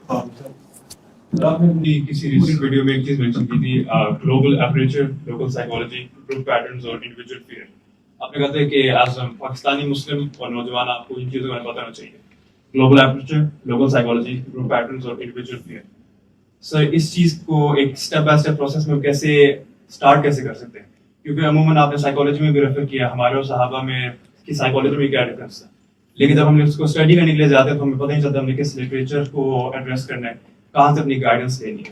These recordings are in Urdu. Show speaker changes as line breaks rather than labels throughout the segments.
آپ نے اپنی کسی ریسنٹ ویڈیو میں ایک چیز مینشن کی تھی، global aperture, local psychology, group patterns اور انڈیویجول فیئر. آپ نے کہا تھا کہ ایز پاکستانی مسلم اور نوجوان آپ کو ان چیزوں کا پتہ ہونا چاہیے. Global aperture, local psychology, group patterns اور انڈیویجول فیئر. سر اس چیز کو ایک اسٹیپ بائی اسٹیپ پروسیس میں کیسے اسٹارٹ کیسے کر سکتے ہیں؟ کیونکہ عموماً آپ نے سائیکالوجی میں بھی ریفر کیا، ہمارے اور صحابہ میں کی سائیکالوجی میں کیا ڈفرینس ہے، لیکن جب ہم نے اس کو اسٹڈی کرنے کے لیے جاتے ہیں تو ہمیں پتہ نہیں چلتا ہم نے کس لٹریچر کو ایڈریس کرنا ہے، کہاں سے اپنی گائیڈنس لینی ہے.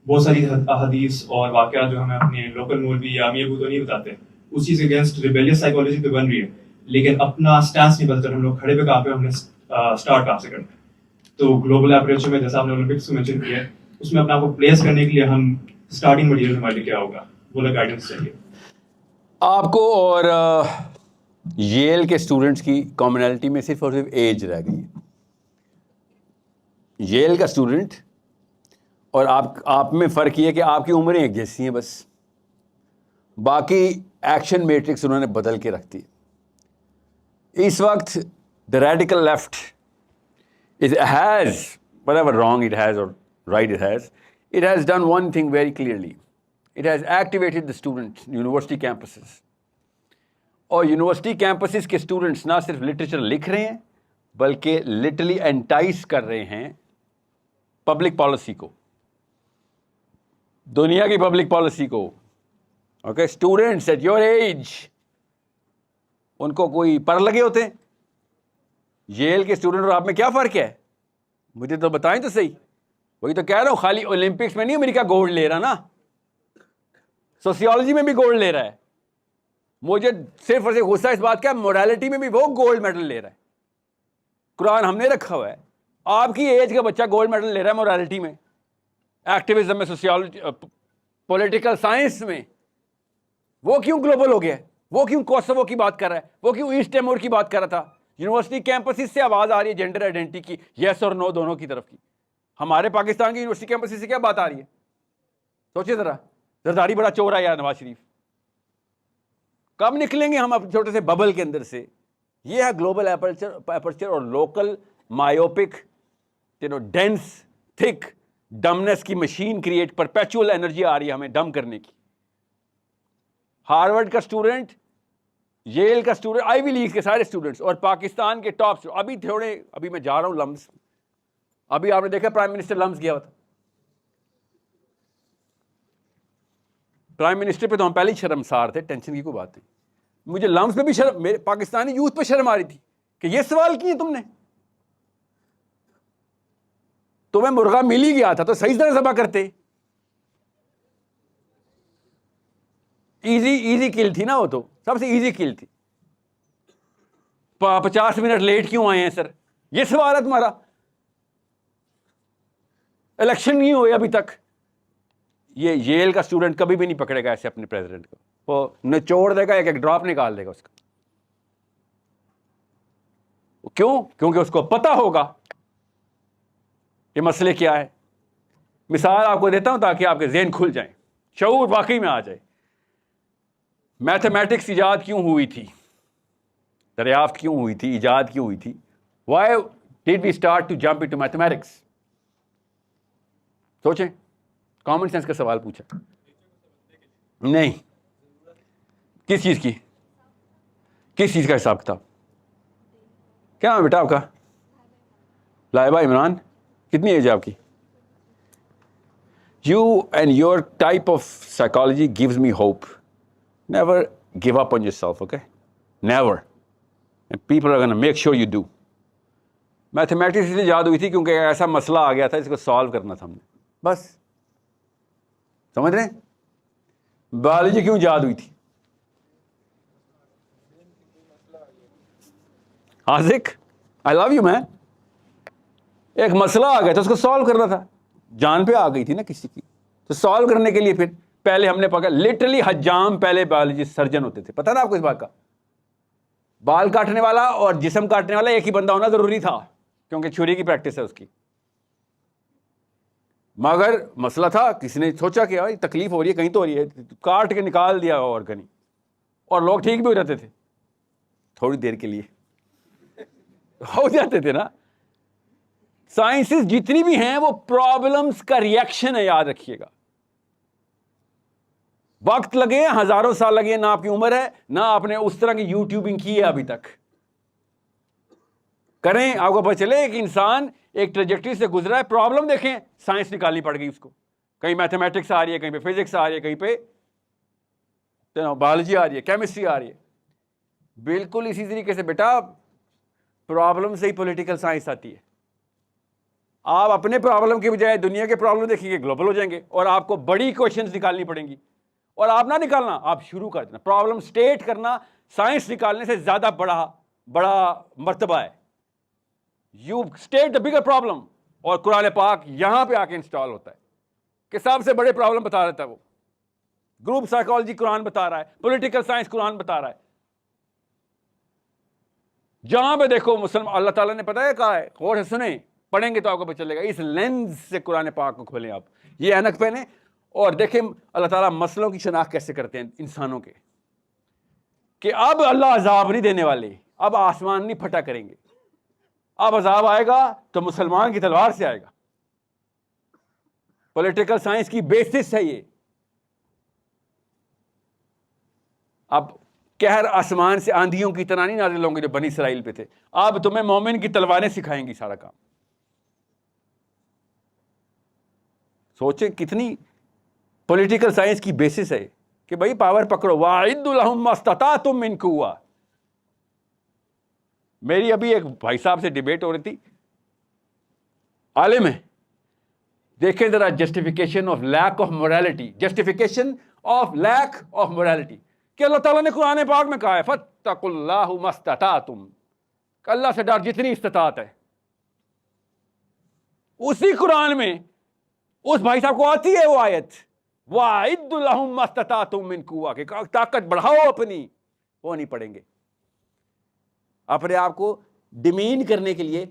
بہت ساری احادیث اور واقعات جو ہمیں اپنے لوکل مولوی یا امی ابو تو نہیں بتاتے، اس چیز کے اگینسٹ ریبیلیس سائیکالوجی تو بن رہی ہے، لیکن اپنا اسٹانس نہیں بدلتا. ہم لوگ کھڑے پہ کہاں پہ ہم نے اسٹارٹ کہاں سے کرنا ہے. تو گلوبل ایپریچر میں جیسا آپ نے اولمپکس کو مینشن کیا ہے، اس میں اپنے آپ کو پلیس کرنے کے لیے ہم اسٹارٹنگ مٹیریل ہمارے لیے کیا ہوگا، وہ گائیڈنس چاہیے
آپ کو. اور ییل کے اسٹوڈنٹس کی کامنالٹی میں صرف اور صرف ایج رہ گئی ہے. ییل کا اسٹوڈنٹ اور آپ میں فرق یہ ہے کہ آپ کی عمریں ایک جیسی ہیں بس، باقی ایکشن میٹرکس انہوں نے بدل کے رکھ دی. اس وقت the radical left has whatever wrong it has or right it has done one thing very clearly. It has activated the students, university campuses. اور یونیورسٹی کیمپسز کے اسٹوڈنٹس نہ صرف لٹریچر لکھ رہے ہیں بلکہ لٹرلی انٹائس کر رہے ہیں پبلک پالیسی کو، دنیا کی پبلک پالیسی کو. Okay, students at your age ان کو کوئی پر لگے ہوتے ہیں. ییل کے اسٹوڈنٹ اور آپ میں کیا فرق ہے؟ مجھے تو بتائیں تو صحیح. وہی تو کہہ رہا ہوں، خالی اولمپکس میں نہیں امریکہ گولڈ لے رہا نا، سوسیولوجی میں بھی گولڈ لے رہا ہے. مجھے صرف اور صرف غصہ اس بات کا، موڈیلٹی میں بھی وہ گولڈ میڈل لے رہا ہے. قرآن ہم نے رکھا ہوا ہے. آپ کی ایج کا بچہ گولڈ میڈل لے رہا ہے موڈیلٹی میں، ایکٹیویزم میں، سوسیولوجی، پولیٹیکل سائنس میں. وہ کیوں گلوبل ہو گیا ہے؟ وہ کیوں کوسوو کی بات کر رہا ہے؟ وہ کیوں ایسٹ ٹیمور کی بات کر رہا تھا؟ یونیورسٹی کیمپسز سے آواز آ رہی ہے جینڈر آئیڈینٹی کی، یس اور نو دونوں کی طرف کی. ہمارے پاکستان کی یونیورسٹی کیمپسز سے کیا بات آ رہی ہے؟ سوچے ذرا. زرداری بڑا چور ہے یار نواز شریف. کب نکلیں گے ہم چھوٹے سے ببل کے اندر سے؟ یہ ہے گلوبل ایپرچر اور لوکل مایوپک ڈینس تھک ڈمنس کی مشین کریٹ، پرپیچول انرجی آ رہی ہے ہمیں ڈم کرنے کی. ہارورڈ کا اسٹوڈنٹ، ییل کا اسٹوڈنٹ، آئی وی لیگ کے سارے اسٹوڈنٹس اور پاکستان کے ٹاپ. ابھی میں جا رہا ہوں لمز. ابھی آپ نے دیکھا پرائم منسٹر لمز گیا ہوا تھا. پرائم منسٹر پہ تو ہم پہلے ہی شرمسار تھے، ٹینشن کی کوئی بات نہیں. مجھے لمز پہ بھی شرم، میرے پاکستانی یوتھ پہ شرم آ رہی تھی کہ یہ سوال کیے تم نے. تمہیں مرغا مل ہی گیا تھا تو صحیح طرح ذبح کرتے. ایزی کل تھی نا، وہ تو سب سے ایزی کل تھی. 50 منٹ لیٹ کیوں آئے ہیں سر؟ یہ سوال ہے تمہارا. الیکشن نہیں ہوئے ابھی تک. یہ ییل کا اسٹوڈنٹ کبھی بھی نہیں پکڑے گا ایسے اپنے پریزیڈنٹ کو، وہ نچوڑ دے گا، ایک ڈراپ نکال دے گا اس کا. کیوں؟ کیونکہ اس کو پتا ہوگا یہ مسئلے کیا ہے. مثال آپ کو دیتا ہوں تاکہ آپ کے ذہن کھل جائیں، شعور واقعی میں آ جائے. میتھمیٹکس ایجاد کیوں ہوئی تھی؟ دریافت کیوں ہوئی تھی؟ ایجاد کیوں ہوئی تھی؟ Why did we start to jump into mathematics? سوچیں. کامن سینس کا سوال پوچھا. نہیں. کس چیز کی؟ کس چیز کا حساب کتاب؟ کیا نام ہے بیٹا آپ کا؟ لائبہ عمران. کتنی ایج ہے آپ کی؟ You and your type of psychology gives me hope. Never give up on yourself, okay? Never. And people are going to make sure you do. Mathematics اس لیے یاد ہوئی تھی کیونکہ ایسا مسئلہ آ گیا تھا، اس کو سالو کرنا تھا ہم نے، بس. سمجھ رہے ہیں؟ بایولوجی کیوں یاد ہوئی تھی؟ عازق آئی لو یو مین. ایک مسئلہ آ گیا تھا، اس کو سالو کرنا تھا. جان پہ آ گئی تھی نا کسی کی، تو سالو کرنے کے لیے پھر پہلے ہم نے پکڑا. لٹرلی حجام پہلے بایولوجی سرجن ہوتے تھے، پتہ نا آپ کو اس بات کا؟ بال کاٹنے والا اور جسم کاٹنے والا ایک ہی بندہ ہونا ضروری تھا کیونکہ چھری کی پریکٹس ہے اس کی. مگر مسئلہ تھا، کسی نے سوچا کہ یار تکلیف ہو رہی ہے، کہیں تو ہو رہی ہے، کاٹ کے نکال دیا آرگن ہی، اور لوگ ٹھیک بھی ہو جاتے تھے تھوڑی دیر کے لیے. ہو جاتے تھے نا. سائنسز جتنی بھی ہیں وہ پرابلمس کا ریئیکشن ہے, یاد رکھیے گا. وقت لگے, ہزاروں سال لگے, نہ آپ کی عمر ہے, نہ آپ نے اس طرح کی یوٹیوبنگ کی ہے ابھی تک. کریں, آپ کو پتہ چلے ایک انسان ایک ٹریجیکٹری سے گزرا ہے, پرابلم دیکھیں, سائنس نکالنی پڑ گئی اس کو. کہیں میتھمیٹکس آ رہی ہے, کہیں پہ فزکس آ رہی ہے, کہیں پہ بایولوجی آ رہی ہے, کیمسٹری آ رہی ہے. بالکل اسی طریقے سے بیٹا پرابلم سے ہی پولیٹیکل سائنس آتی ہے. آپ اپنے پرابلم کے بجائے دنیا کے پرابلم دیکھیں گے, گلوبل ہو جائیں گے, اور آپ کو بڑی کوشچنز نکالنی پڑیں گی. اور آپ نہ نکالنا, آپ شروع کر دینا. پرابلم سٹیٹ کرنا سائنس نکالنے سے زیادہ بڑا مرتبہ ہے. You state the bigger problem, اور قرآن پاک یہاں پہ آ کے انسٹال ہوتا ہے کہ سب سے بڑے پرابلم بتا رہتا ہے وہ. گروپ سائیکالوجی قرآن بتا رہا ہے, پولیٹیکل سائنس قرآن بتا رہا ہے. جہاں پہ دیکھو مسلمان, اللہ تعالیٰ نے پتہ ہے کہا ہے, غور سے سنیں, پڑھیں گے تو آپ کو پتہ چلے گا. اس لینز سے قرآن پاک کو کھولیں, آپ یہ اینک پہنیں اور دیکھیں اللہ تعالیٰ مسئلوں کی شناخت کیسے کرتے ہیں انسانوں کے, کہ اب اللہ عذاب نہیں دینے والے, اب آسمان نہیں پھٹا کریں گے, اب عذاب آئے گا تو مسلمان کی تلوار سے آئے گا. پولیٹیکل سائنس کی بیسس ہے یہ. اب قہر آسمان سے آندھیوں کی طرح نہیں نازل ہوں گے جو بنی اسرائیل پہ تھے. اب تمہیں مومن کی تلواریں سکھائیں گی سارا کام. سوچیں کتنی پولیٹیکل سائنس کی بیسس ہے کہ بھائی پاور پکڑو. وَأَعِدُّوا لَهُم مَّا اسْتَطَعْتُم مِّن قُوَّةٍ. میری ابھی ایک بھائی صاحب سے ڈیبیٹ ہو رہی تھی, عالم ہے, دیکھیں ذرا justification of lack of morality, justification of lack of morality, کہ اللہ تعالیٰ نے قرآن پاک میں کہا ہے فَاتَّقُوا اللَّهَ مَا اسْتَطَعْتُم, کہ اللہ سے ڈر جتنی استطاعت ہے. اسی قرآن میں اس بھائی صاحب کو آتی ہے وہ آیت وَأَعِدُّوا لَهُم مَّا اسْتَطَعْتُم مِّن قُوَّةٍ, کہ طاقت بڑھاؤ اپنی. وہ نہیں پڑھیں گے. اپنے آپ کو ڈیمین کرنے کے لیے,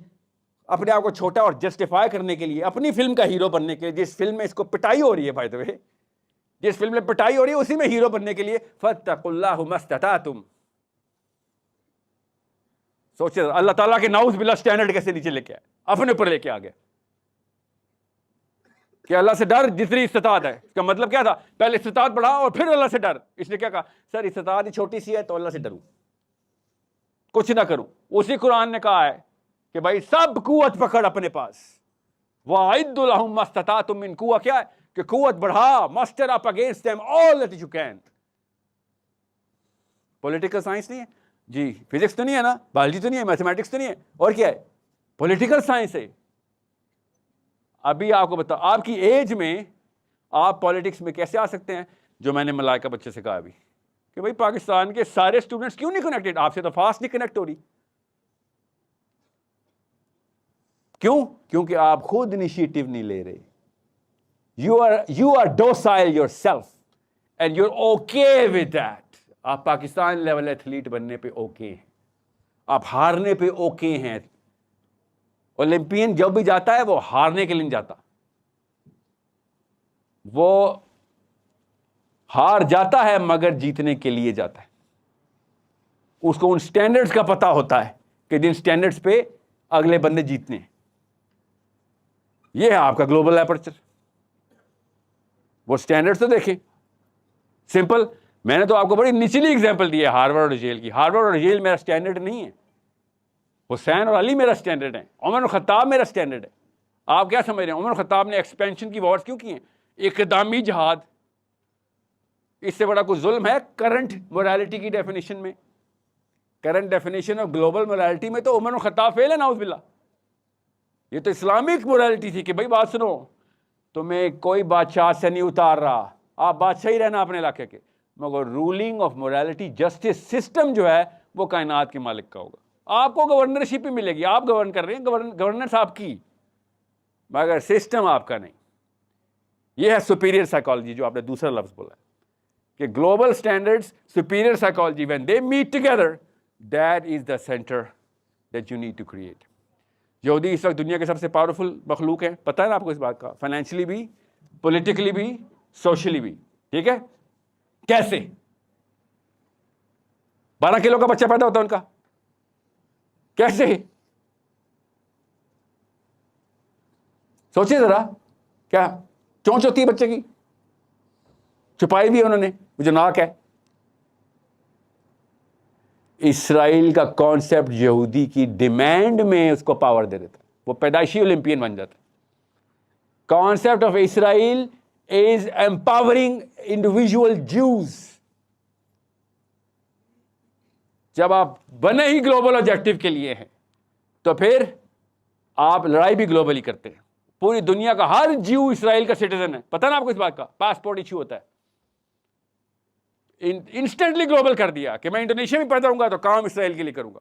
اپنے آپ کو چھوٹا اور جسٹیفائی کرنے کے لیے, اپنی فلم کا ہیرو بننے کے لیے, جس فلم میں اس کو پٹائی ہو رہی ہے, بائی دی وے جس فلم میں پٹائی ہو رہی ہے اسی میں ہیرو بننے کے لیے فَاتَّقُوا اللَّهَ مَا اسْتَطَعْتُم. سوچے اللہ تعالیٰ کے نعوذ باللہ سٹینڈرڈ کیسے نیچے لے کے آئے, اپنے اوپر لے کے آ گیا کہ اللہ سے ڈر جتنی استطاعت ہے. اس کا مطلب کیا تھا, پہلے استطاعت بڑھا اور پھر اللہ سے ڈر. اس نے کیا کہا, سر استطاعت ہی چھوٹی سی ہے تو اللہ سے ڈروں, کچھ نہ کروں. اسی قرآن نے کہا ہے کہ بھائی سب قوت پکڑ اپنے پاس. وَأَعِدُّوا لَهُم مَّا اسْتَطَعْتُم مِّن قُوَّةٍ, کیا ہے کہ قوت بڑھا, muster up against them all that you can. Political science نہیں ہے جی, فزکس تو نہیں ہے نا, بایولوجی تو نہیں ہے, میتھمیٹکس تو نہیں ہے, اور کیا ہے, پولیٹیکل سائنس ہے. ابھی آپ کو بتاؤ, آپ کی ایج میں آپ پالیٹکس میں کیسے آ سکتے ہیں, جو میں نے ملائکہ بچے سے کہا ابھی کہ بھائی پاکستان کے سارے اسٹوڈنٹس کیوں نہیں کنیکٹڈ, آپ سے تو فاسٹ نہیں کنیکٹ ہو رہی. کیوں؟ کیونکہ آپ خود انیشیٹو نہیں لے رہے. You are docile yourself and you are okay with that. آپ پاکستان لیول ایتھلیٹ بننے پہ اوکے ہیں, آپ ہارنے پہ اوکے ہیں. اولمپئن جب بھی جاتا ہے وہ ہارنے کے لیے نہیں جاتا, وہ ہار جاتا ہے مگر جیتنے کے لیے جاتا ہے. اس کو ان سٹینڈرڈز کا پتہ ہوتا ہے کہ جن سٹینڈرڈز پہ اگلے بندے جیتنے ہیں. یہ ہے آپ کا گلوبل اپرچر. وہ سٹینڈرڈز تو دیکھیں, سمپل. میں نے تو آپ کو بڑی نچلی ایگزامپل دی ہے ہارورڈ اور ییل کی. ہارورڈ اور ییل میرا سٹینڈرڈ نہیں ہے, حسین اور علی میرا سٹینڈرڈ ہے, عمر الخطاب میرا سٹینڈرڈ ہے. آپ کیا سمجھ رہے ہیں, عمر الخطاب نے ایکسپینشن کی وارز کیوں کی ہیں؟ اقدامی جہاد, اس سے بڑا کوئی ظلم ہے کرنٹ مورالٹی کی ڈیفینیشن میں؟ Current definition of global morality میں تو عمر الخطاب فیل ہے نعوذ باللہ. یہ تو اسلامک مورالٹی تھی کہ بھائی بات سنو, تمہیں کوئی بادشاہ سے نہیں اتار رہا, آپ بادشاہ ہی رہنا اپنے علاقے کے, مگر ruling of morality justice system جو ہے وہ کائنات کے مالک کا ہوگا. آپ کو گورنرشپ ہی ملے گی, آپ گورن کر رہے ہیں, گورننس آپ کی, مگر سسٹم آپ کا نہیں. یہ ہے سپیریئر سائیکالوجی جو آپ نے دوسرا لفظ بولا ہے کہ global standards, superior psychology, when they meet together, that is the center that you need to create. یہودی اس وقت دنیا کے سب سے پاورفل مخلوق ہیں, پتہ ہے نا آپ کو اس بات کا, فائنینشلی بھی, پولیٹیکلی بھی, سوشلی بھی. ٹھیک ہے, کیسے؟ 12 کلو کا بچہ پیدا ہوتا ہے ان کا, کیسے؟ سوچیں ذرا, کیا چونچ ہوتی ہے بچے کی, چھپائی بھی ہے انہوں نے, وہ جو ناک ہے. اسرائیل کا کانسیپٹ یہودی کی ڈیمانڈ میں اس کو پاور دے دیتا ہے, وہ پیدائشی اولمپئن بن جاتا ہے. Concept of Israel is empowering individual Jews. جب آپ بنے ہی گلوبل آبجیکٹو کے لیے ہیں تو پھر آپ لڑائی بھی گلوبلی کرتے ہیں. پوری دنیا کا ہر جیو اسرائیل کا سٹیزن ہے, پتہ نا آپ کو اس بات کا, پاسپورٹ ایشو ہوتا ہے. انسٹنٹلی گلوبل کر دیا کہ میں انڈونیشیا میں پیدا ہوں گا تو کام اسرائیل کے لیے کروں گا,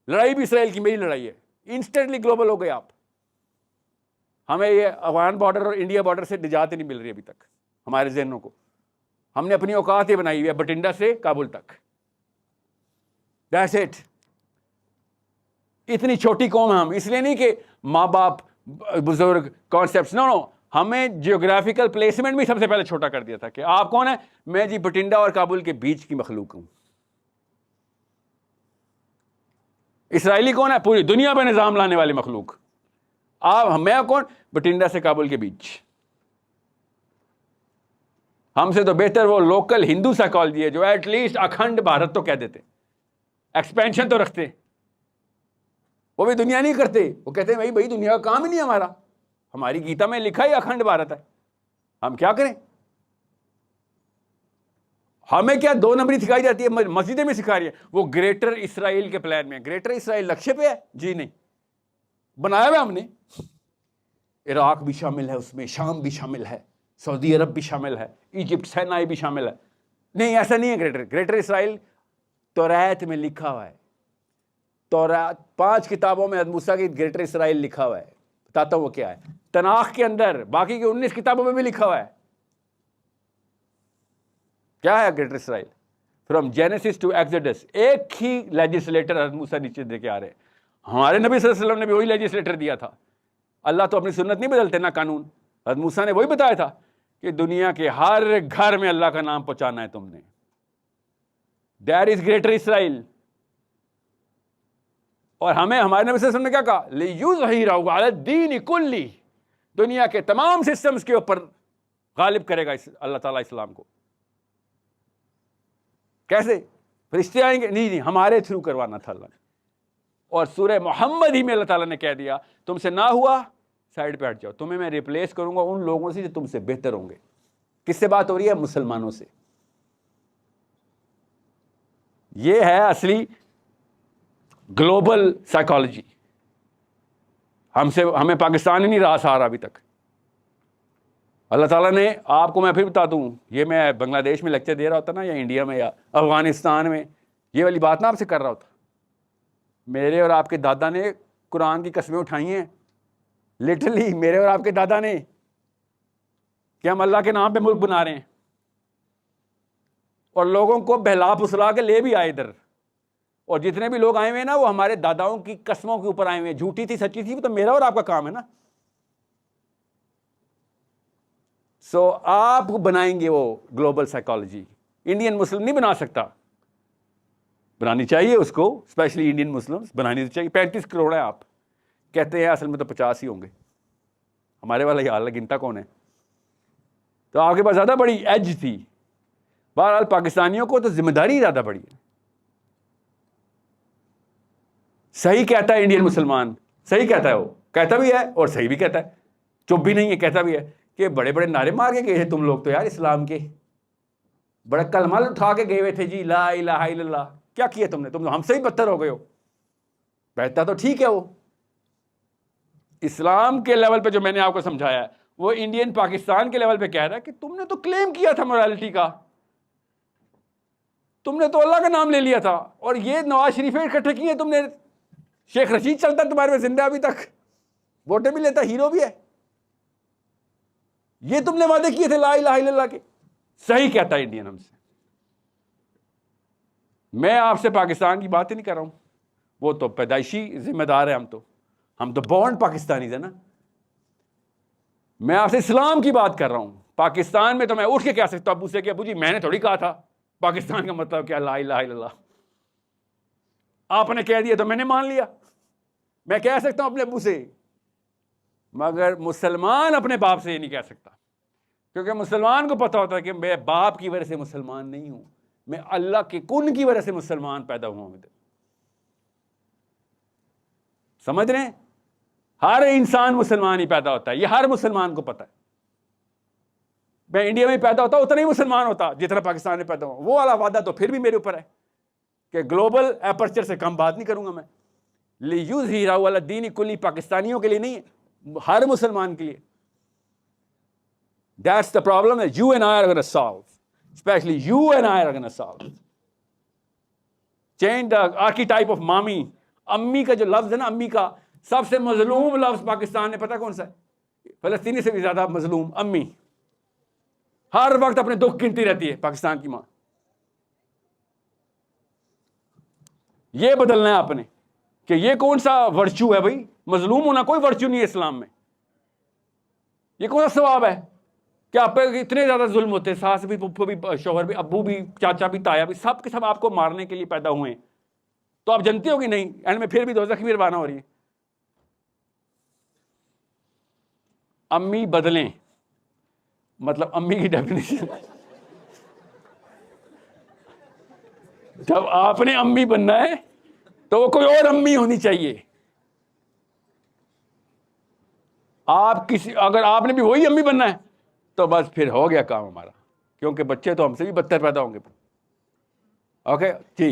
لڑائی بھی اسرائیل کی, میری لڑائی ہے. انسٹنٹلی گلوبل ہو گئے آپ. ہمیں یہ افغان بارڈر اور انڈیا بارڈر سے نجات نہیں مل رہی ابھی تک ہمارے ذہنوں کو. ہم نے اپنی اوقات ہی بنائی ہوئی ہے بٹنڈا سے کابل تک. That's it. اتنی چھوٹی قوم ہے ہم, اس لیے نہیں کہ ماں باپ بزرگ کانسیپٹس, نو نو, ہمیں جیوگرافیکل پلیسمنٹ بھی سب سے پہلے چھوٹا کر دیا تھا کہ آپ کون ہیں, میں جی بٹنڈا اور کابل کے بیچ کی مخلوق ہوں. اسرائیلی کون ہے, پوری دنیا پہ نظام لانے والے مخلوق. آپ, میں کون, بٹنڈا سے کابل کے بیچ. ہم سے تو بہتر وہ لوکل ہندو سائیکالوجی ہے جو ایٹ لیسٹ اکھنڈ بھارت تو کہہ دیتے, ایکسپینشن تو رکھتے. وہ بھی دنیا نہیں کرتے, وہ کہتے ہیں بھائی دنیا کا کام ہی نہیں ہمارا, ہماری گیتا میں لکھا ہی اکھنڈ بھارت ہے, ہم کیا کریں. ہمیں کیا دو نمبری سکھائی جاتی ہے, مسجدیں میں سکھا رہی ہے. وہ گریٹر اسرائیل کے پلان میں, گریٹر اسرائیل لکشے پہ ہے جی نہیں, بنایا ہوا ہم نے. عراق بھی شامل ہے اس میں, شام بھی شامل ہے, سعودی عرب بھی شامل ہے, ایجپٹ سینائی بھی شامل ہے. نہیں, ایسا نہیں ہے. گریٹر اسرائیل توریت میں لکھا ہوا ہے. تورات 5 کتابوں میں موسیٰ کی گریٹر اسرائیل لکھا ہوا ہے. بتاتا ہوں وہ کیا ہے. تناخ کے اندر باقی کی 19 کتابوں میں بھی لکھا ہوا ہے. کیا ہے greater Israel? From Genesis to Exodus. ایک ہی لیجسلیٹر حضرت موسیٰ نیچے دے کے آ رہے ہیں. ہمارے نبی صلی اللہ علیہ وسلم نے بھی وہی لیجسلیٹر دیا تھا. اللہ تو اپنی سنت نہیں بدلتے نہ قانون. حضرت موسیٰ نے وہی بتایا تھا کہ دنیا کے ہر گھر میں اللہ کا نام پہنچانا ہے تم نے. دیٹ از گریٹر اسرائیل. اور ہمیں ہمارے نبی صلی اللہ علیہ وسلم نے کیا کہا, لِيُظْهِرَهُ عَلَى الدِّينِ كُلِّهِ. دنیا کے تمام سسٹمز کے اوپر غالب کرے گا اللہ تعالیٰ اسلام کو. کیسے؟ فرشتے آئیں گے؟ نہیں, ہمارے تھرو کروانا تھا اللہ نے. اور سورہ محمد ہی میں اللہ تعالیٰ نے کہہ دیا تم سے نہ ہوا سائڈ پہ ہٹ جاؤ, تمہیں میں ریپلیس کروں گا ان لوگوں سے جو تم سے بہتر ہوں گے. کس سے بات ہو رہی ہے؟ مسلمانوں سے. یہ ہے اصلی گلوبل سائیکالوجی. ہمیں پاکستان ہی نہیں رہا سہارا ابھی تک. اللہ تعالیٰ نے آپ کو, میں پھر بتا دوں, یہ میں بنگلہ دیش میں لیکچر دے رہا ہوتا نا, یا انڈیا میں یا افغانستان میں, یہ والی بات نا آپ سے کر رہا ہوتا. میرے اور آپ کے دادا نے قرآن کی قسمیں اٹھائی ہیں, لٹرلی میرے اور آپ کے دادا نے, کہ ہم اللہ کے نام پہ ملک بنا رہے ہیں, اور لوگوں کو بہلا پھسلا کے لے بھی آئے ادھر. اور جتنے بھی لوگ آئے ہوئے ہیں نا وہ ہمارے داداؤں کی قسموں کے اوپر آئے ہوئے ہیں, جھوٹی تھی سچی تھی, وہ تو میرا اور آپ کا کام ہے نا. سو آپ بنائیں گے وہ گلوبل سائیکالوجی. انڈین مسلم نہیں بنا سکتا. بنانی چاہیے اس کو, اسپیشلی انڈین مسلم بنانی تو چاہیے. 35 کروڑ ہیں, آپ کہتے ہیں اصل میں تو 50 ہی ہوں گے. ہمارے والا یہ حال ہے, گنتا کون ہے. تو آپ کے پاس زیادہ بڑی ایج تھی. بہرحال پاکستانیوں کو تو ذمہ داری زیادہ بڑی ہے. صحیح کہتا ہے انڈین مسلمان, صحیح کہتا ہے, وہ کہتا بھی ہے اور صحیح بھی کہتا ہے, چپ بھی نہیں ہے, کہتا بھی ہے کہ بڑے بڑے نعرے مار کے گئے ہیں تم لوگ تو یار اسلام کے, بڑے کلمہ اٹھا کے گئے ہوئے تھے جی, لا الہ الا اللہ. کیا کیا تم نے؟ تم ہم سے ہی بدتر ہو گئے ہو. بہتا تو ٹھیک ہے, وہ اسلام کے لیول پہ جو میں نے آپ کو سمجھایا ہے وہ انڈین پاکستان کے لیول پہ کہہ رہا ہے کہ تم نے تو کلیم کیا تھا مورالٹی کا, تم نے تو اللہ کا نام لے لیا تھا, اور یہ نواز شریف اکٹھے کیے تم نے. شیخ رشید چلتا ہے تمہارے میں زندہ ابھی تک, ووٹیں بھی لیتا, ہیرو بھی ہے. یہ تم نے وعدے کیے تھے لا الہ الا اللہ کے. صحیح کہتا ہے انڈین ہم سے. میں آپ سے پاکستان کی بات ہی نہیں کر رہا ہوں, وہ تو پیدائشی ذمہ دار ہے, ہم تو بورن پاکستانی تھے نا. میں آپ سے اسلام کی بات کر رہا ہوں. پاکستان میں تو میں اٹھ کے کہہ سکتا ہوں ابو سے کہ ابو جی میں نے تھوڑی کہا تھا پاکستان کا مطلب کیا لا الہ الا اللہ, آپ نے کہہ دیا تو میں نے مان لیا. میں کہہ سکتا ہوں اپنے ابو سے مگر مسلمان اپنے باپ سے یہ نہیں کہہ سکتا, کیونکہ مسلمان کو پتا ہوتا ہے کہ میں باپ کی وجہ سے مسلمان نہیں ہوں, میں اللہ کے کن کی وجہ سے مسلمان پیدا ہوا ہوں. سمجھ رہے ہیں؟ ہر انسان مسلمان ہی پیدا ہوتا ہے, یہ ہر مسلمان کو پتا ہے. میں انڈیا میں پیدا ہوتا اتنا ہی مسلمان ہوتا جتنا پاکستان میں پیدا ہوا. وہ والا وعدہ تو پھر بھی میرے اوپر ہے کہ گلوبل اپرچر سے کم بات نہیں کروں گا میں. لیظہرہ علی الدین کلی, پاکستانیوں کے لیے نہیں ہے, ہر مسلمان کے لیے. That's the problem that you and I are going to solve. Especially you and I are going to solve. Change the archetype of mommy. امی کا جو لفظ ہے نا, امی کا سب سے مظلوم لفظ پاکستان میں پتہ کون سا ہے؟ فلسطینی سے بھی زیادہ مظلوم امی. ہر وقت اپنے دکھ گنتی رہتی ہے پاکستان کی ماں. یہ بدلنا ہے آپ نے کہ یہ کون سا ورچو ہے بھائی؟ مظلوم ہونا کوئی ورچو نہیں ہے اسلام میں. یہ کون سا ثواب ہے کہ آپ پہ اتنے زیادہ ظلم ہوتے ہیں, ساس بھی, پھپھو بھی, شوہر بھی, ابو بھی, چاچا بھی, تایا بھی, سب کے سب آپ کو مارنے کے لیے پیدا ہوئے ہیں. تو آپ جانتے ہو کہ نہیں اینڈ میں پھر بھی دوزخ کی روانہ ہو رہی ہے. امی بدلیں, مطلب امی کی ڈیفینیشن, جب آپ نے امی بننا ہے تو وہ کوئی اور امی ہونی چاہیے. آپ کسی, اگر آپ نے بھی وہی امی بننا ہے تو بس پھر ہو گیا کام ہمارا, کیونکہ بچے تو ہم سے بھی بدتر پیدا ہوں گے. اوکے ٹھیک.